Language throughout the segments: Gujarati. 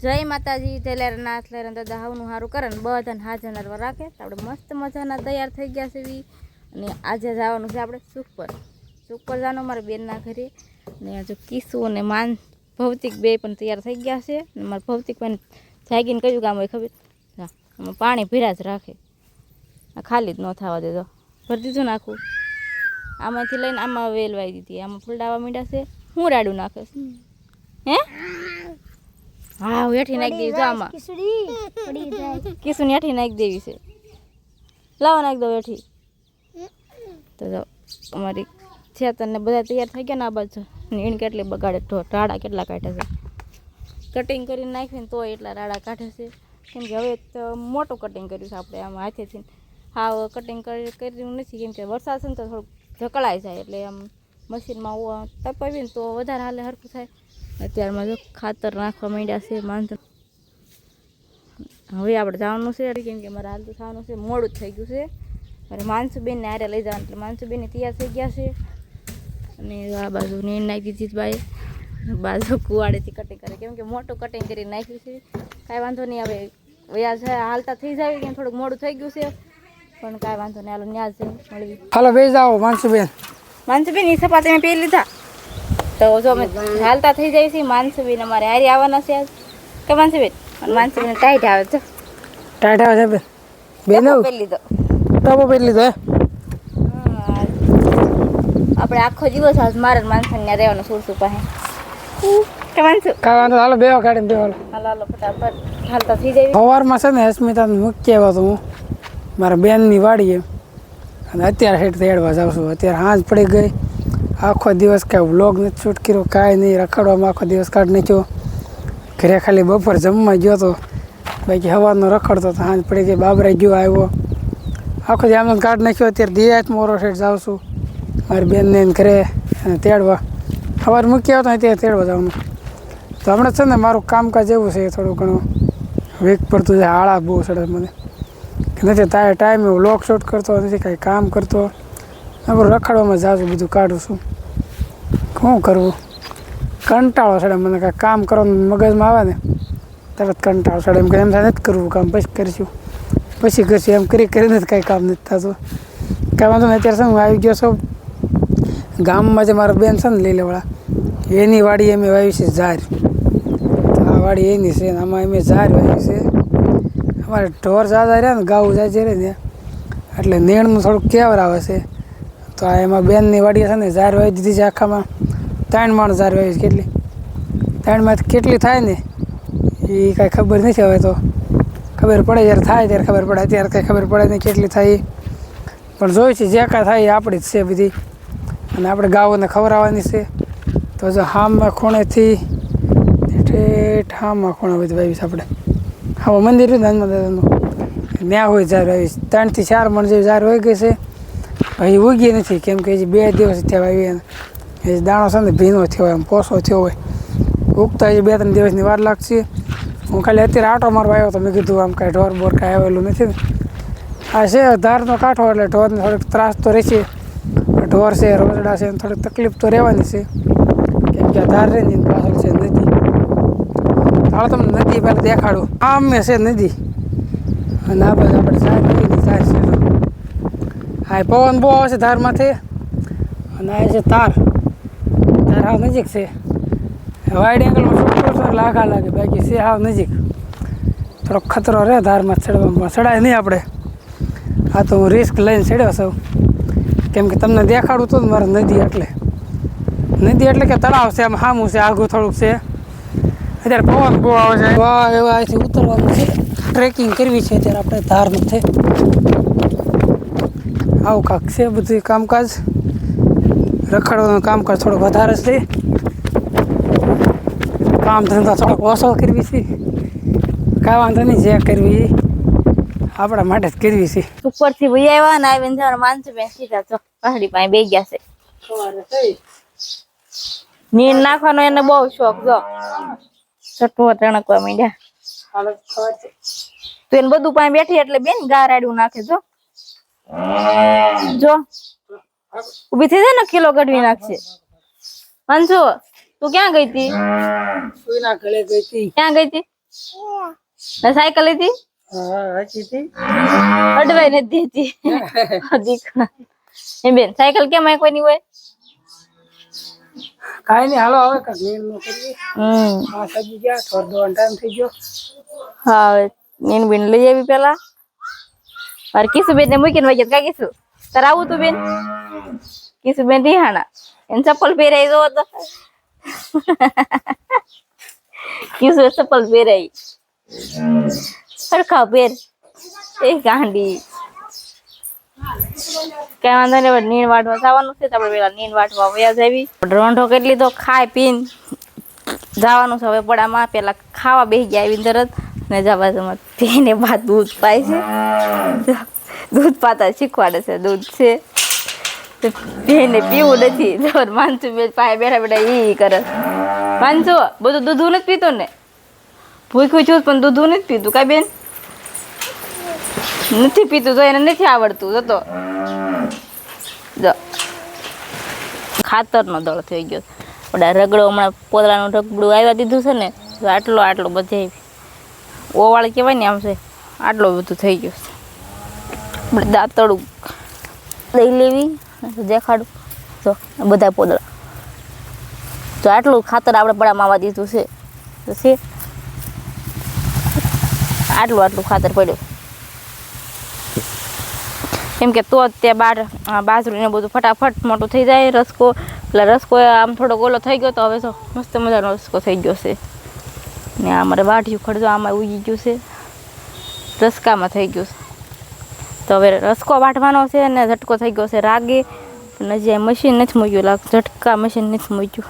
જય માતાજી તેલેરનાથ લેર દાદા હાવનું સારું કરે ને બધાને હાજર રાખે તો આપણે મસ્ત મજાના તૈયાર થઈ ગયા છે અને આજે જવાનું છે આપણે સુખ પર જવાનું મારા બેનના ઘરે ને જો કિસ્સુ અને માન ભૌતિક બે પણ તૈયાર થઈ ગયા છે ને મારા ભૌતિક પણ જાગીને કયું કામ હોય ખબર હા આમાં પાણી ભીરા જ રાખે આ ખાલી જ ન થવા દેતો ભરી દીધું નાખું આમાંથી લઈને આમાં વેલવાઈ દીધી આમાં ફૂલડાવા મીંડા છે હું રાડું નાખે હે હા હેઠી નાખી દેવી જો આમાં કિસુની હેઠી નાખી દેવી છે લાવો નાખી દો હેઠી તો જો અમારી છેતર ને બધા તૈયાર થઈ ગયા ને આ બાજુ નીણ કેટલી બગાડે રાડા કેટલા કાઢે છે કટિંગ કરીને નાખીને તો એટલા રાડા કાઢે છે કેમ કે હવે તો મોટું કટિંગ કર્યું છે આપણે આમ હાથેથી હા કટિંગ કર્યું નથી કેમ કે વરસાદ છે ને તો થોડુંક ઝકળાઈ જાય એટલે આમ મશીનમાં તપાવીએ ને તો વધારે હાલે હરખું થાય અત્યારમાં જો ખાતર નાખવા માંડ્યા છે માનતો હવે આપણે જવાનું છે કેમ કે મારે હાલ તો થવાનું છે મોડું જ થઈ ગયું છે મારે માનસુબેનને આરે લઈ જવાનું એટલે માનસુબેનને તૈયાર થઈ ગયા છે અને આ બાજુ નીણ નાખી દીધી બાઈ બાજુ કુવાડેથી કટિંગ કરે કેમ કે મોટું કટિંગ કરી નાખ્યું છે કાંઈ વાંધો નહીં હવે વયા છે હાલતા થઈ જાય કેમ થોડુંક મોડું થઈ ગયું છે પણ કાંઈ વાંધો નહીં હાલો ન્યાજ મળવી હાલો બે જાઓ માનસુબેન એ સપાટી મેં પહેરી લીધા તો જો અમે હાલતા થઈ જાય છે માનસુબેન અમારે હારી આવવાના છે આજ કે માનસુબેન ટાઈટ આવે છે બેન બેન પહેરી લીધો ટોપો પહેરી લીધો આપણે આખો દિવસ આજ મારે માનસુને રહેવાનું સુરસુ પાસે કે માનસુ કાંઈ વાંધો હાલો બેવા કાઢીને બેવા હાલો હાલો ફટાફટ હાલતા થઈ જાય સવારમાં છે ને અસ્મિતાને મૂકી આવ્યો તો હું મારા બેનની વાડીએ અને અત્યારે હેઠ તેડવા જાઉં છું અત્યારે હાંજ પડી ગઈ આખો દિવસ કાંઈ વ્લોગ નથી શૂટ કર્યો કાંઈ નહીં રખડવામાં આખો દિવસ કાઢી નાખ્યો ઘરે ખાલી બપોર જમવા ગયો તો બાકી સવારનો રખડતો તો હાંજ પડી ગઈ બાબરા ગયો આવ્યો આખો દી આમ કાઢી નાખ્યો અત્યારે દિયાત મોરો સાઈડ જાઉં છું મારી બેનને ઘરે અને તેડવા સવારે મૂકી આવતો અત્યારે તેડવા જવાનું તો હમણાં છે ને મારું કામકાજ એવું છે થોડું ઘણું વીક પડતું છે આળા બહુ ચડે મને કે નથી તારે ટાઈમે વ્લોગ શૂટ કરતો નથી કાંઈ કામ કરતો રખડવામાં જાઉં છું બધું કાઢું છું શું કરવું કંટાળો ચડે મને કાંઈ કામ કરવાનું મગજમાં આવે ને તરત કંટાળો ચડે એમ કે એમ થાય નથી કરવું કામ પછી કરીશું એમ કરીને જ કાંઈ કામ નથી થતું કાંઈ વાંધો નહીં અત્યારે છે હું આવી ગયો છું ગામમાં જે મારા બેન છે ને લીલેવાળા એની વાડી અમે વાવી છે ઝાર આ વાડી એની છે ને આમાં અમે ઝાર વાવી છે અમારે ઢોર જાદા રહ્યા ને ગાઉ જાય છે ને એટલે નીણનું થોડુંક કેવર આવે છે તો આ એમાં બેનની વાડી છે ને ઝાર વાવી દીધી છે આખામાં 3 માણ ઝાર વાવી છે કેટલી 3માંથી કેટલી થાય ને એ કાંઈ ખબર નથી હવે તો ખબર પડે જ્યારે થાય ત્યારે ખબર પડે અત્યારે કાંઈ ખબર પડે નહીં કેટલી થાય પણ જોઈ છે જે કાંઈ થાય એ આપણી જ છે બધી અને આપણે ગાઓને ખવડાવવાની છે તો જો હામમાં ખૂણેથી ઠેઠ હામમાં ખૂણે બધી વાવી છે આપણે હા મંદિર છે હનુમાન દાદાનું ત્યાં હોય ઝાર વાવી 3 થી 4 મણ જેવી ઝાર હોય ગઈ છે હજી ઉગી નથી કેમ કે હજી 2 દિવસ થયા વાવી એને એ દાણો છે ને ભીનો થયો હોય એમ પોસો થયો હોય ઉગતા હજી 2-3 દિવસની વાર લાગશે હું ખાલી અત્યારે આટો મારવા આવ્યો તો મેં કીધું આમ કાંઈ ઢોર બોર કાંઈ આવેલું નથી ને આ છે ધારનો કાંઠો એટલે ઢોરને થોડીક ત્રાસ તો રહેશે ઢોર છે રોજડા છે થોડીક તકલીફ તો રહેવાની છે કેમ કે ધાર રહે ને પાછળ છે નદી હાલ તમને નદી પહેલાં દેખાડું આમ છે નદી અને આ બાજુ આપણે ઝાર છે હા પવન બહુ આવે છે ધારમાંથી અને આ છે તાર હાવ નજીક છે વાઇડ એંગલમાં શૂટ કરશો એટલે આઘા લાગે બાકી છે હાવ નજીક થોડોક ખતરો રહે ધારમાં ચડવામાં ચડાય નહીં આપણે આ તો હું રિસ્ક લઈને ચડ્યો છું કેમ કે તમને દેખાડું તો મારે નદી એટલે કે તળાવ છે આમ સામું છે આઘું થોડુંક છે અત્યારે પવન બહુ આવે છે વાહ એવા અહીંથી ઉતરવાનું છે ટ્રેકિંગ કરવી છે અત્યારે આપણે ધારનું છે આવું કાંક છે બધું કામકાજ રખડવાનું કામકાજ થોડુંક વધારે છે કામ ધંધા થોડોક ઓછો કરવી છે કાંઈ વાંધો નહીં જે કરવી આપણા માટે જ કરવી છે ઉપરથી ભઈ આવ્યા ને આવીને જવાનું માનસુબેન સીધા તો પહાડી પાસે બેસી ગયા છે નીર નાખવાનો એને બહુ શોખ જો ચટવો ટણકવા માંડ્યા તો એને બધું પાસે બેઠી એટલે બેન ગારાડું નાખે જો ઉભી થઈ જાય ને કિલો કઢવી નાખશે માનસુ તું ક્યાં ગઈ હતી સુઈના ગળે ગઈ હતી ક્યાં ગઈ હતી સાયકલ લીધી હા હતી અડવાઈ નથી દેતી દીકરા એ બેન સાયકલ કેમ આ કોઈની હોય કાઈ નહીં હાલો હવે કાંઈક નિર્ણય કરીએ હા સજી ગયા થોડો ટાઈમ થઈ ગયો હા નીન બેન લઈ આવી પેલા અરે કિશુબેન ને મૂકીને વઈ ગયા કા કિશુ તાર આવું તું બેન કિશુબેન રિહાણા એને ચપ્પલ પહેરાઈ જો તો કિશુ ચપ્પલ પહેરાઈ સરખા પહેર એ ગાંડી કઈ વાંધો નહીં નીણ વાટવા જવાનું છે તો આપણે પેલા નીણ વાટવા વયા જાવી રોંઢો કેટલી તો ખાઈ પીને જવાનું છે હવે પડામાં પેલા ખાવા બેસી ગયા આવીને તરત ને જવા જવા પીને બાદ દૂધ પાય છે દૂધ પાતા શીખવાડે છે દૂધ છે પીને પીવું નથી જબર માનસું બે પાસે બેઠા બેઠા ઈ કરે માનસું બધું દૂધું નથી પીતું ને ભૂખ્યું છું પણ દૂધું નથી પીતું કાંઈ બેન નથી પીતું તો એને નથી આવડતું જતો જો ખાતરનો દળ થઈ ગયો આપણે રગડો હમણાં પોદળાનું રગડું આવ્યા દીધું છે ને તો આટલો બધે ઓવાળ કહેવાય ને આમ છે આટલો બધું થઈ ગયું છે આપણે દાંતળું લઈ લેવી દેખાડું જો બધા પોદળા તો આટલું ખાતર આપણે પડામાં આવવા દીધું છે તો છે આટલું ખાતર પડ્યું કેમ કે તો જ ત્યાં બાજરું ને બધું ફટાફટ મોટું થઈ જાય રસકો એટલે રસકો આમ થોડો ગોલો થઈ ગયો તો હવે તો મસ્ત મજાનો રસકો થઈ ગયો છે ને અમારે વાઢિયું ખડજો આમાં ઉગી ગયું છે રસકામાં થઈ ગયું છે તો હવે રસકો વાટવાનો છે ને ઝટકો થઈ ગયો છે રાગે પણ હજી મશીન નથી મૂક્યું ઝટકા મશીન નથી મૂક્યું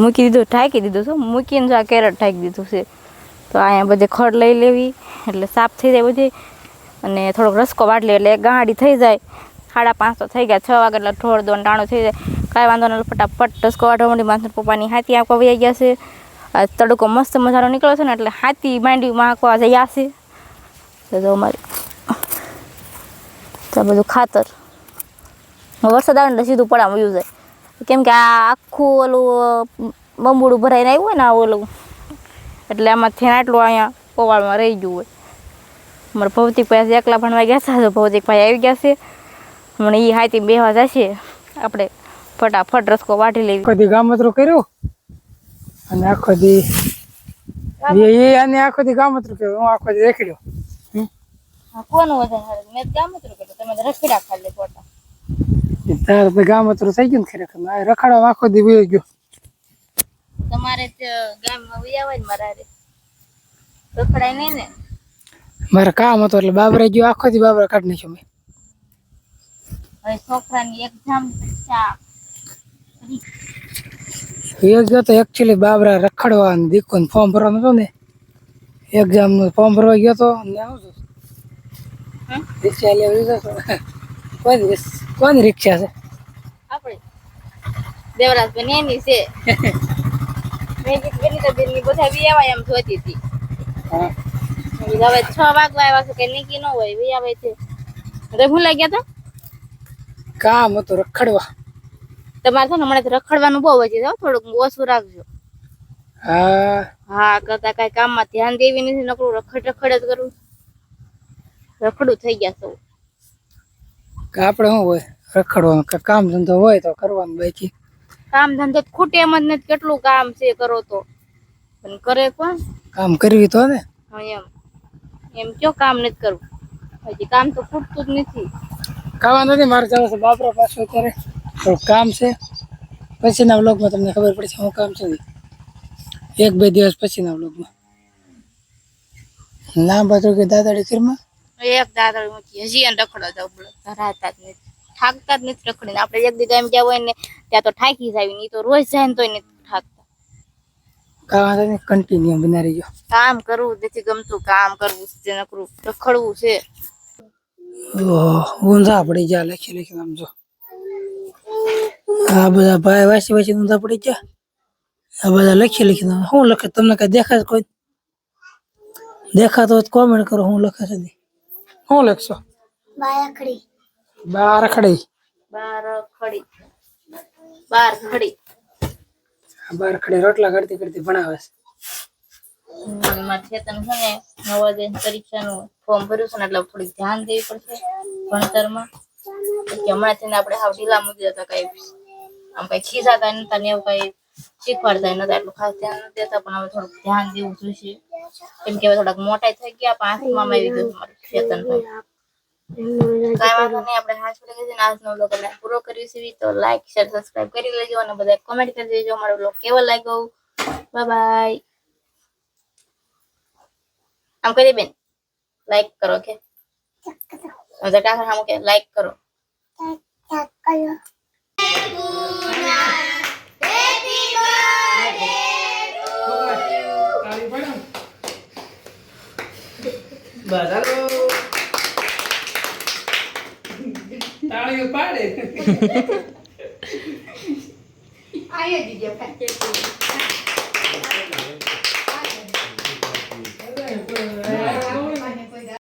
મૂકી દીધું ઢાંકી દીધું શું મૂકીને જો આ કેરેટ ઢાંકી દીધું છે તો અહીંયા બધે ખડ લઈ લેવી એટલે સાફ થઈ જાય બધી અને થોડોક રસકો વાટલી એટલે એક ગાંડી થઈ જાય 5:30 તો થઈ ગયા 6 વાગે એટલે ઠોળ દોન ટાણું થઈ જાય કાંઈ વાંધો નહીં ફટાફટ રસકો વાટવા માંડી માથા પપ્પાની હાથી આંકવા વહી ગયા છે તડકો મસ્ત મજાનો નીકળ્યો છે ને એટલે હાથી માંડવીમાં આંકવા જઈ છે તો અમારી તો બધું ખાતર વરસાદ આવે ને સીધું પડામાં વયું જાય કેમ કે આ આખું ઓલું બંબુડું ભરાઈને આવ્યું હોય ને આ ઓલું એટલે આમાંથી આટલું અહીંયા પોવાળમાં રહી ગયું હોય અમારા ભૌતિકભાઈ એકલા ભણવા ગયા છે તો ભૌતિકભાઈ આવી ગયા છે હમણાં એ હાથી બેહવા જશે આપણે ફટાફટ રસકો વાટી લેવી કદી ગામતરું કર્યું અને આખો દી અને આખો દી ગામતરું કર્યું હું આખો દી રેખડ્યો કોનું વજન હરે મેં ગામતરું કર્યું તમે રખડા ખાલી ફોટા તારે તો ગામતરું થઈ ગયું ને ખરેખર રખડવા આખો દી વયો ગયો તમારે ગામમાં વૈયા મારા રખડાય નહીં ને મારે કામ હતું એટલે બાબરા ગયો આખો દી બાબરા કાઢી નાખ્યો મેં હવે છોકરાની એક્ઝામ એ ગયો તો એકચ્યુઅલી બાબરા રખડવા અને દીકોને ફોર્મ ભરવાનું હતું ને એક્ઝામનું ફોર્મ ભરવા ગયો તો ને આવું છું રિક્ષા લેવા જતો કોની રિક્ષા છે આપણે દેવરાજભાઈ એની છે મેં બેનની બધા વિયાવા એમ જોતી હતી હા હવે 6 વાગવા આવ્યા છે કે નીકી ન હોય વિયાવે છે તો ભૂલાઈ ગયા તા કામ હતું રખડવા તમારે છે ને હમણાં રખડવાનું બહુ વધી જાવ થોડુંક ઓછું રાખજો હા કરતા કઈ કામમાં ધ્યાન દેવી નથી નકરું રખડ જ કરવું રખડું થઈ ગયા સૌ આપણે શું હોય રખડવાનું કામ ધંધો હોય તો કરવાનું બાકી કામ ધંધો ખૂટે એમ જ નથી કેટલું કામ છે કરો તો પણ કરે કોણ કામ કરવી તો ને એમ કયો કામ નથી કરવું હજી કામ તો ખૂટતું જ નથી ખાવાનું નથી મારે જવું છે બાપરા પાછું અત્યારે થોડુંક કામ છે પછીના વ્લોગમાં તમને ખબર પડશે શું કામ છે 1-2 દિવસ પછીના વ્લોગમાં નામ બધું કે દાદાડી ખીરમાં એક દાદા હજી એને રખડો જાવ બોલો ધરાતા જ નથી થાકતા જ નથી રખડીને આપણે એક દી એમ ગયા હોય ને ત્યાં તો થાકી જાય ને તો રોજ જાય ને તોય નથી થાકતા કામ કન્ટિન્યુ બનાવી ગયો કામ કરવું નથી ગમતું કામ કરવું છે નકરું રખડવું છે ઊંધા પડી ગયા લખી આમ જો આ બધા ભાઈ વાસી ઊંધા પડી ગયા આ બધા લખી શું લખે તમને કઈ દેખાય કોઈ દેખાતો કોમેન્ટ કરો હું લખે છે શું લખશો બાર ખડી રોટલા કરતી કરતી ભણાવે છે અને મારે ચેતન છે ને નવોદય પરીક્ષાનું ફોર્મ ભર્યું છે ને એટલે થોડીક ધ્યાન દેવી પડશે ભણતરમાં. કે હમણાંથી આપણે હાવ ઢીલા મૂકી દેતા, કઈ આમ કઈ ખીજાતા નતા ને એવું કઈ શીખવાડતા નતા, એટલું ખાસ ધ્યાન નથી દેતા. પણ હવે થોડુંક ધ્યાન દેવું જોઈશે, કેમ કે હવે થોડાક મોટાઈ થઈ ગયા, 5માં આવી ગયું મારું ચેતનભાઈ. કાંઈ વાંધો નહીં, આપણે હાથ પડી ગઈ આજનો બ્લોગ આપણે પૂરો કર્યો છે. તો લાઈક શેર સબસ્ક્રાઇબ કરી લેજો અને બધા કોમેન્ટ કરી દેજો મારો બ્લોગ કેવો લાગ્યો. Bye bye. આમ કરી બેન લાઈક કરો કે કાકા સામું કે લાઈક કરો. તાળીઓ પાડે આયા દીજે